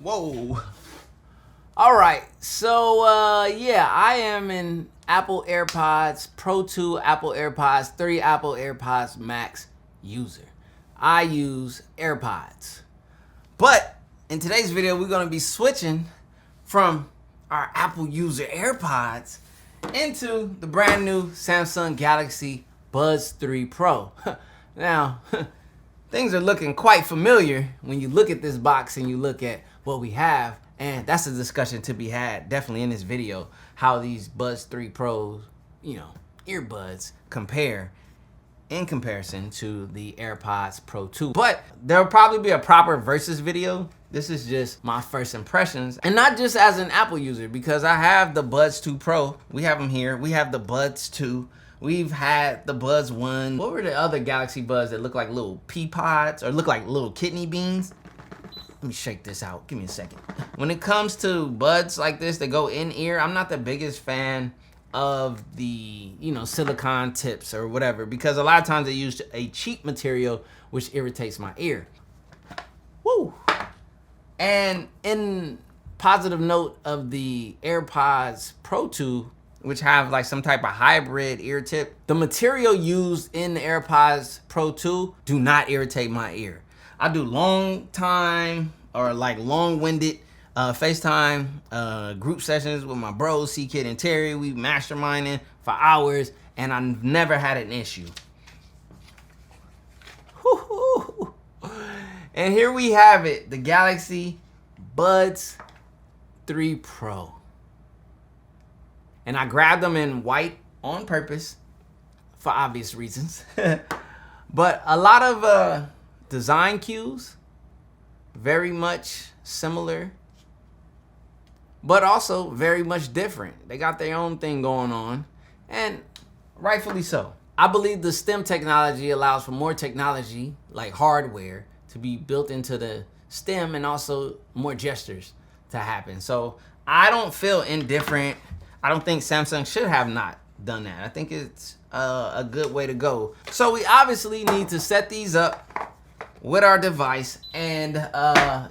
Whoa. All right. So, yeah, I am an Apple AirPods Pro 2, Apple AirPods 3, Apple AirPods Max user. I use AirPods. But in today's video, we're going to be switching from our Apple user AirPods into the brand new Samsung Galaxy Buds 3 Pro. Now, things are looking quite familiar when you look at this box and you look at what we have, and that's a discussion to be had definitely in this video, how these Buds 3 Pros, earbuds compare in comparison to the AirPods Pro 2. But there'll probably be a proper versus video. This is just my first impressions, and not just as an Apple user, because I have the Buds 2 Pro. We have them here. We have the Buds 2. We've had the Buds 1. What were the other Galaxy Buds that look like little pea pods or look like little kidney beans? Let me shake this out. Give me a second. When it comes to buds like this that go in ear, I'm not the biggest fan of the, silicone tips or whatever, because a lot of times they use a cheap material which irritates my ear. Woo! And in positive note of the AirPods Pro 2, which have like some type of hybrid ear tip, the material used in the AirPods Pro 2 do not irritate my ear. I do long time or like long-winded FaceTime group sessions with my bros, C-Kid and Terry. We masterminding for hours, and I've never had an issue. And here we have it, the Galaxy Buds 3 Pro. And I grabbed them in white on purpose for obvious reasons. But a lot of design cues, very much similar, but also very much different. They got their own thing going on, and rightfully so. I believe the STEM technology allows for more technology, like hardware, to be built into the STEM, and also more gestures to happen. So I don't feel indifferent. I don't think Samsung should have not done that. I think it's a good way to go. So we obviously need to set these up with our device and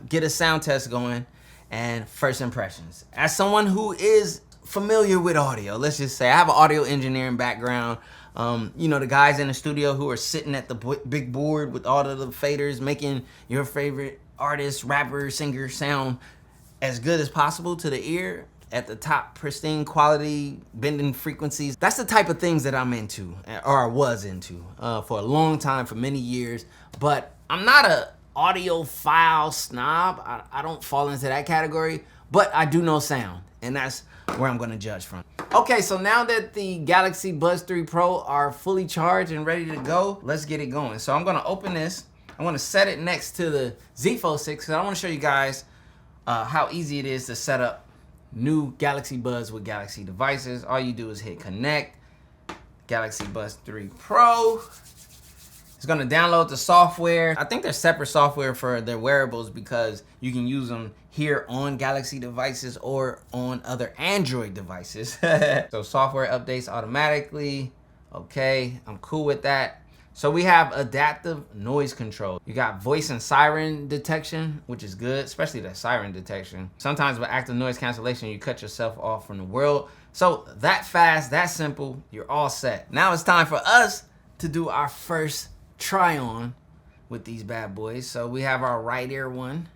get a sound test going and first impressions. As someone who is familiar with audio, let's just say I have an audio engineering background. The guys in the studio who are sitting at the big board with all of the faders, making your favorite artist, rapper, singer sound as good as possible to the ear at the top pristine quality, bending frequencies. That's the type of things that I'm into, or I was into for a long time, for many years. But I'm not a audiophile snob. I don't fall into that category, but I do know sound, and that's where I'm gonna judge from. Okay, so now that the Galaxy Buds 3 Pro are fully charged and ready to go, let's get it going. So I'm gonna open this. I wanna set it next to the Z Fold 6, because I wanna show you guys how easy it is to set up new Galaxy Buds with Galaxy devices. All you do is hit connect, Galaxy Buds 3 Pro. It's gonna download the software. I think there's separate software for their wearables, because you can use them here on Galaxy devices or on other Android devices. So software updates automatically. Okay, I'm cool with that. So we have adaptive noise control. You got voice and siren detection, which is good, especially the siren detection. Sometimes with active noise cancellation, you cut yourself off from the world. So that fast, that simple, you're all set. Now it's time for us to do our first try on with these bad boys. So we have our right ear one.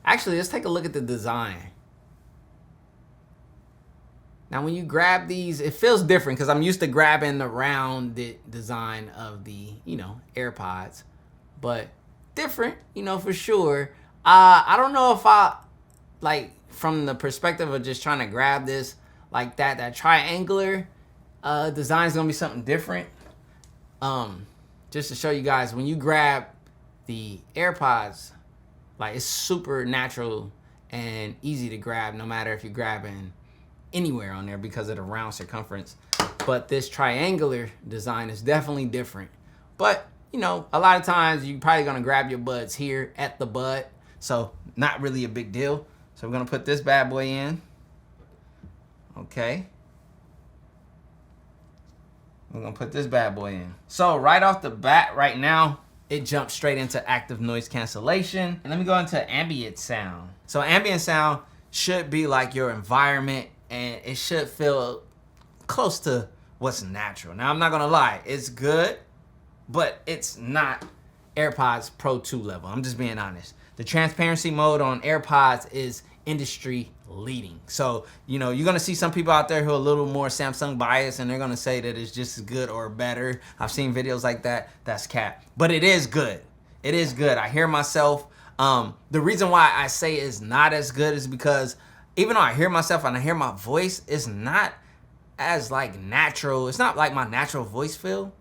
Actually, let's take a look at the design. Now when you grab these, it feels different, because I'm used to grabbing the rounded design of the, AirPods, but different, for sure. I don't know if I, like, from the perspective of just trying to grab this like that triangular design is gonna be something different. Just to show you guys, when you grab the AirPods, like, it's super natural and easy to grab, no matter if you're grabbing anywhere on there because of the round circumference. But this triangular design is definitely different. But, a lot of times you're probably gonna grab your buds here at the bud, so not really a big deal. So we're gonna put this bad boy in. Okay. We're gonna put this bad boy in. So right off the bat right now, it jumps straight into active noise cancellation. And let me go into ambient sound. So ambient sound should be like your environment, and it should feel close to what's natural. Now, I'm not gonna lie, it's good, but it's not AirPods Pro 2 level. I'm just being honest. The transparency mode on AirPods is industry leading. So, you know, you're gonna see some people out there who are a little more Samsung biased, and they're gonna say that it's just as good or better. I've seen videos like that. That's cap. But it is good. It is good. I hear myself. The reason why I say it's not as good is because even though I hear myself and I hear my voice, it's not as like natural. It's not like my natural voice feel,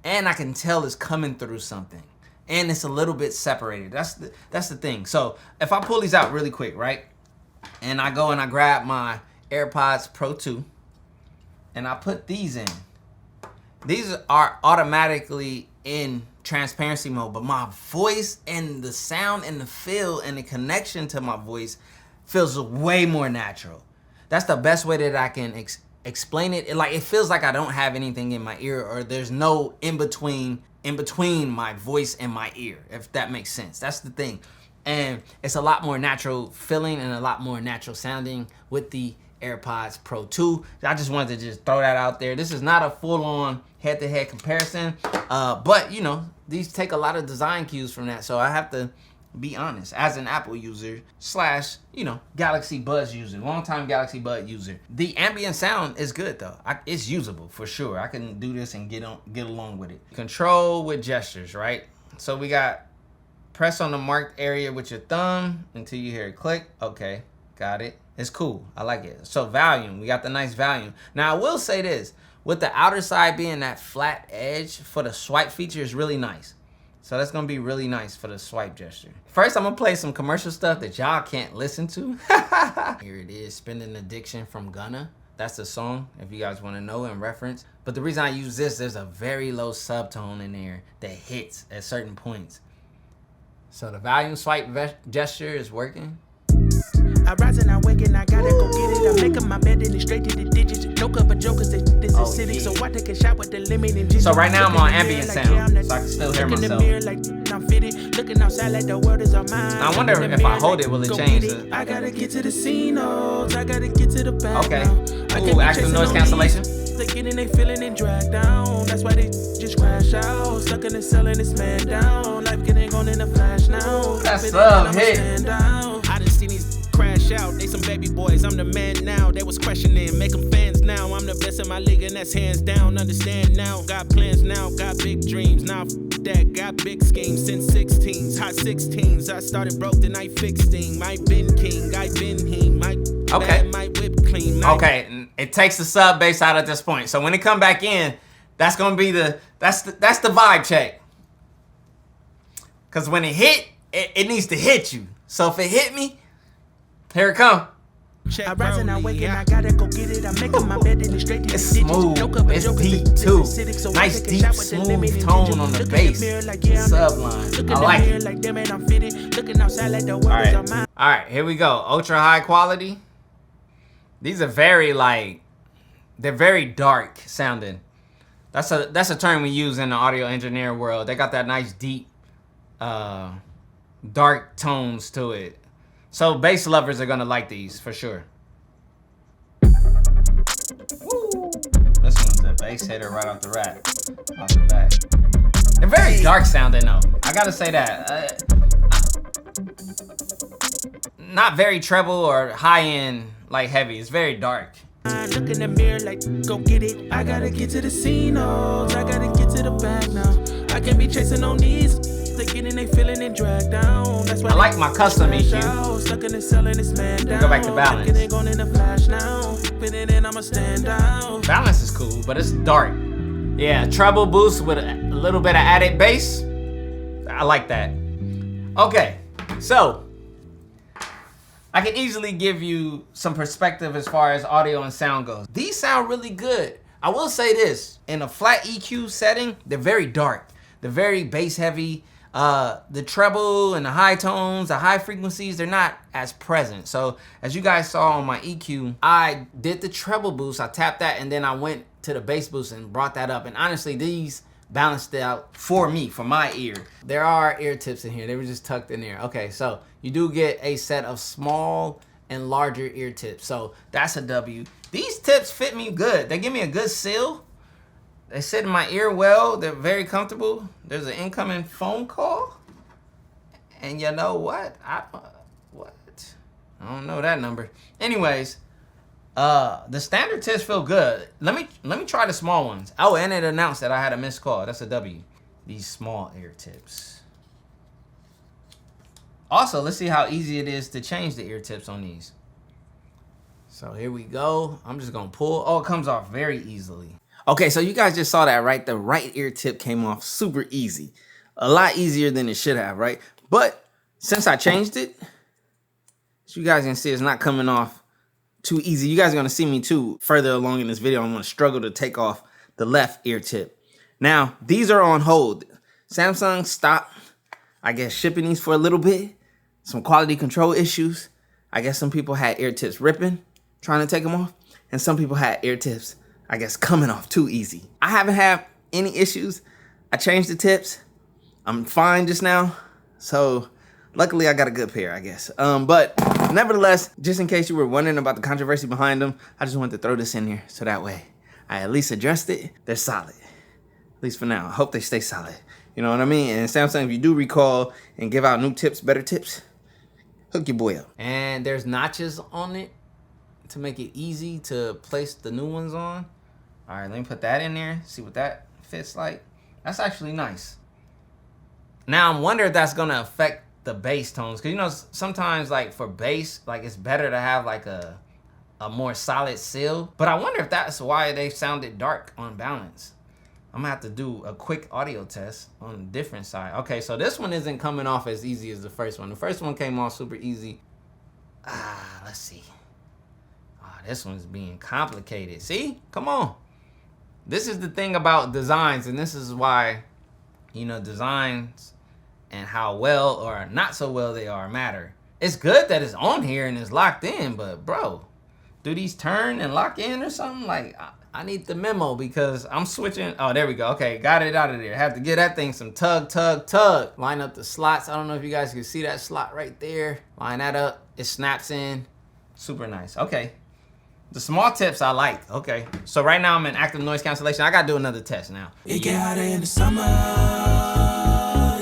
and I can tell it's coming through something, and it's a little bit separated. That's the thing. So if I pull these out really quick, right, and I go and I grab my AirPods Pro 2 and I put these in, these are automatically in transparency mode, but my voice and the sound and the feel and the connection to my voice feels way more natural. That's the best way that I can explain it. It feels like I don't have anything in my ear, or there's no in between my voice and my ear, if that makes sense. That's the thing. And it's a lot more natural feeling and a lot more natural sounding with the AirPods Pro 2. I just wanted to just throw that out there. This is not a full-on head-to-head comparison, but you know, these take a lot of design cues from that, so I have to be honest, as an Apple user slash, you know, Galaxy Buds user, longtime Galaxy Bud user, the ambient sound is good though. It's usable for sure. I can do this and get along with it. Control with gestures, right? So we got press on the marked area with your thumb until you hear it click. Okay, got it. It's cool. I like it. So volume, we got the nice volume. Now I will say this, with the outer side being that flat edge for the swipe feature is really nice. So that's gonna be really nice for the swipe gesture. First, I'm gonna play some commercial stuff that y'all can't listen to. Here it is, Spending Addiction from Gunna. That's the song, if you guys wanna know and reference. But the reason I use this, there's a very low subtone in there that hits at certain points. So the volume swipe gesture is working. I rise and I wake and I gotta go get it. I'm making my bed and it's straight to the digits. No cover jokers, this is acidic. So I take a shot with the lemon and ginger. So right now I'm on ambient sound, so I can still hear myself. Looking outside like the world is on mine. I wonder if I hold it, will it change it? I gotta get to the scene, I gotta get to the back. Okay. Ooh, active noise cancellation. They getting they feeling and dragged down. That's why they just crash out. Stuck in the cell and it's man down. Life getting on in a flash now. That's love, hit. I done seen these crash out. They some baby boys. I'm the man now. They was questioning. Make them fans now. I'm the best in my league and that's hands down. Understand now. Got plans now. Got big dreams. Now that got big schemes since 16s. Hot 16s. I started broke then I fixed him. I been king. I been him. Okay. My whip clean. Okay, it takes the sub bass out at this point. So when it come back in, that's gonna be that's the vibe check. Cause when it hit, it needs to hit you. So if it hit me, here it come. I rise and I wake and I gotta go get it. I'm making my bed and it's straight to it's smooth. It's deep too. Nice deep smooth tone on the bass. Sub line. I like it. All right, here we go. Ultra high quality. These are very they're very dark sounding. That's a term we use in the audio engineer world. They got that nice deep, dark tones to it. So bass lovers are gonna like these for sure. Woo. This one's a bass hitter right off the rack, off the back. They're very dark sounding though. I gotta say that. Not very treble or high end like heavy. It's very dark. Look in the mirror like, go get it. I gotta get to the scene, I gotta get to the back now. I can't be chasing on these. They getting they feeling and dragged down. That's why I like my custom EQ. Stuck in the cell and it's man down. Go back to balance. Getting gone in the flash now. Fitting in, I'ma stand out. Balance is cool, but it's dark. Yeah, treble boost with a little bit of added bass. I like that. Okay, so I can easily give you some perspective as far as audio and sound goes. These sound really good. I will say this, in a flat EQ setting, they're very dark. They're very bass heavy. The treble and the high tones, the high frequencies, they're not as present. So as you guys saw on my EQ, I did the treble boost, I tapped that, and then I went to the bass boost and brought that up. And honestly, these balanced it out for me, for my ear. There are ear tips in here. They were just tucked in there. Okay, so you do get a set of small and larger ear tips. So that's a W. These tips fit me good. They give me a good seal. They sit in my ear well. They're very comfortable. There's an incoming phone call. And you know what? I don't know that number. Anyways, the standard tips feel good. Let me try the small ones. Oh, and it announced that I had a missed call. That's a W. These small ear tips. Also, let's see how easy it is to change the ear tips on these. So here we go. I'm just gonna pull. Oh, it comes off very easily. Okay, so you guys just saw that, right? The right ear tip came off super easy. A lot easier than it should have, right? But since I changed it, so you guys can see it's not coming off too easy. You guys are gonna see me too further along in this video. I'm gonna struggle to take off the left ear tip. Now, these are on hold. Samsung stopped, I guess, shipping these for a little bit. Some quality control issues. I guess some people had ear tips ripping, trying to take them off. And some people had ear tips, I guess, coming off too easy. I haven't had any issues. I changed the tips. I'm fine just now. So luckily I got a good pair, I guess. But nevertheless, just in case you were wondering about the controversy behind them, I just wanted to throw this in here so that way I at least addressed it. They're solid, at least for now. I hope they stay solid. You know what I mean? And Samsung, if you do recall and give out new tips, better tips, hook your boy up. And there's notches on it to make it easy to place the new ones on. All right, let me put that in there, see what that fits like. That's actually nice. Now I'm wondering if that's gonna affect the bass tones, because you know sometimes like for bass, like it's better to have like a more solid seal. But I wonder if that's why they sounded dark on balance. I'm gonna have to do a quick audio test on a different side. Okay, so this one isn't coming off as easy as the first one. The first one came off super easy. Let's see. This one's being complicated. See? Come on. This is the thing about designs, and this is why, you know, designs and how well or not so well they are matter. It's good that it's on here and it's locked in, but bro, do these turn and lock in or something? Like, I need the memo because I'm switching. Oh, there we go. Okay, got it out of there. Have to get that thing some tug. Line up the slots. I don't know if you guys can see that slot right there. Line that up. It snaps in. Super nice. Okay. The small tips I like. Okay. So right now I'm in active noise cancellation. I gotta do another test now. It get hotter in the summer.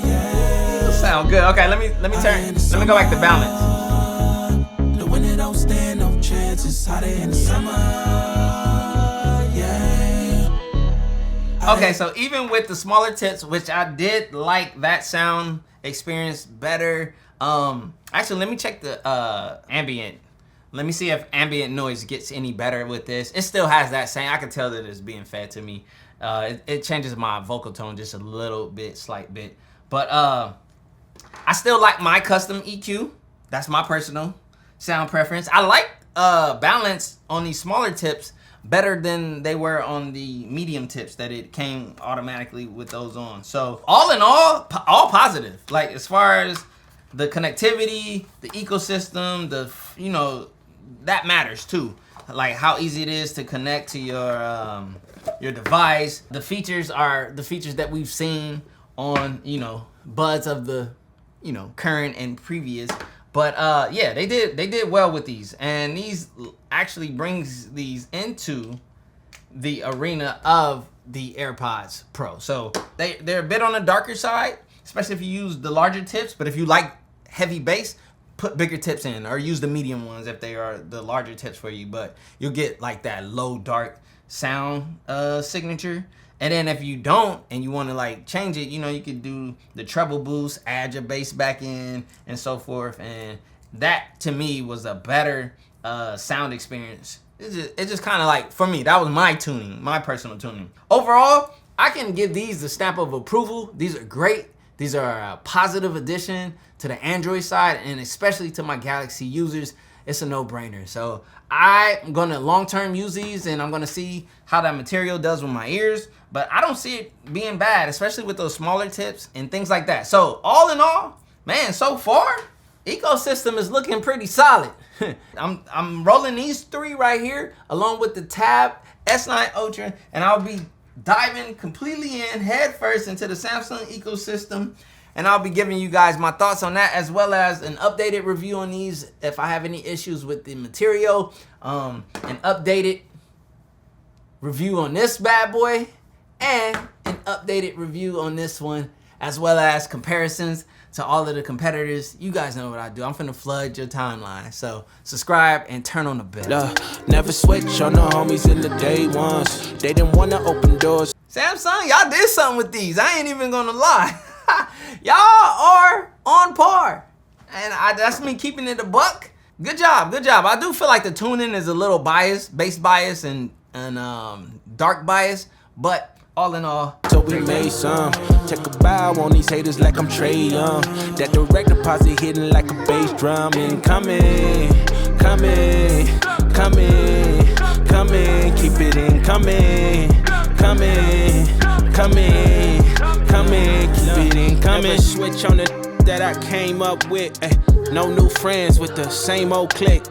Yeah. Sound good. Okay, let me turn. Let me go back to balance. The winter don't stand no chance. It's hotter in the summer. Yeah. Okay, so even with the smaller tips, which I did like that sound experience better. Actually, let me check the ambient. Let me see if ambient noise gets any better with this. It still has that same. I can tell that it's being fed to me. It changes my vocal tone just a little bit, slight bit. But I still like my custom EQ. That's my personal sound preference. I like balance on these smaller tips better than they were on the medium tips that it came automatically with those on. So all in all positive. Like as far as the connectivity, the ecosystem, you know, that matters too. Like how easy it is to connect to your device. The features are the features that we've seen on, you know, buds of the, you know, current and previous. But yeah, they did well with these, and these actually brings these into the arena of the AirPods Pro. So they're a bit on the darker side, especially if you use the larger tips. But if you like heavy bass, put bigger tips in, or use the medium ones if they are the larger tips for you. But you'll get like that low dark sound signature. And then if you don't and you want to like change it, you know, you could do the treble boost, add your bass back in, and so forth. And that to me was a better sound experience. It's just kind of like, for me, that was my tuning, my personal tuning. Overall, I can give these the stamp of approval. These are great. These are a positive addition to the Android side, and especially to my Galaxy users. It's a no-brainer. So I'm going to long-term use these, and I'm going to see how that material does with my ears. But I don't see it being bad, especially with those smaller tips and things like that. So all in all, man, so far, ecosystem is looking pretty solid. I'm rolling these three right here, along with the Tab S9 Ultra, and I'll be diving completely in head first into the Samsung ecosystem, and I'll be giving you guys my thoughts on that, as well as an updated review on these if I have any issues with the material, an updated review on this bad boy, and an updated review on this one, as well as comparisons to all of the competitors. You guys know what I do. I'm finna flood your timeline. So subscribe and turn on the bell. Never switch on the homies in the day ones. They didn't wanna open doors. Samsung, y'all did something with these. I ain't even gonna lie. Y'all are on par. And that's me keeping it a buck. Good job, good job. I do feel like the tuning is a little biased, bass bias and dark bias, but all in all, so we made some. Take a bow on these haters like I'm Trey Young. That direct deposit hitting like a bass drum. Incoming, coming, coming, coming. Keep it incoming, coming, coming, coming. Keep it incoming. Never switch on the that I came up with. No new friends with the same old clique.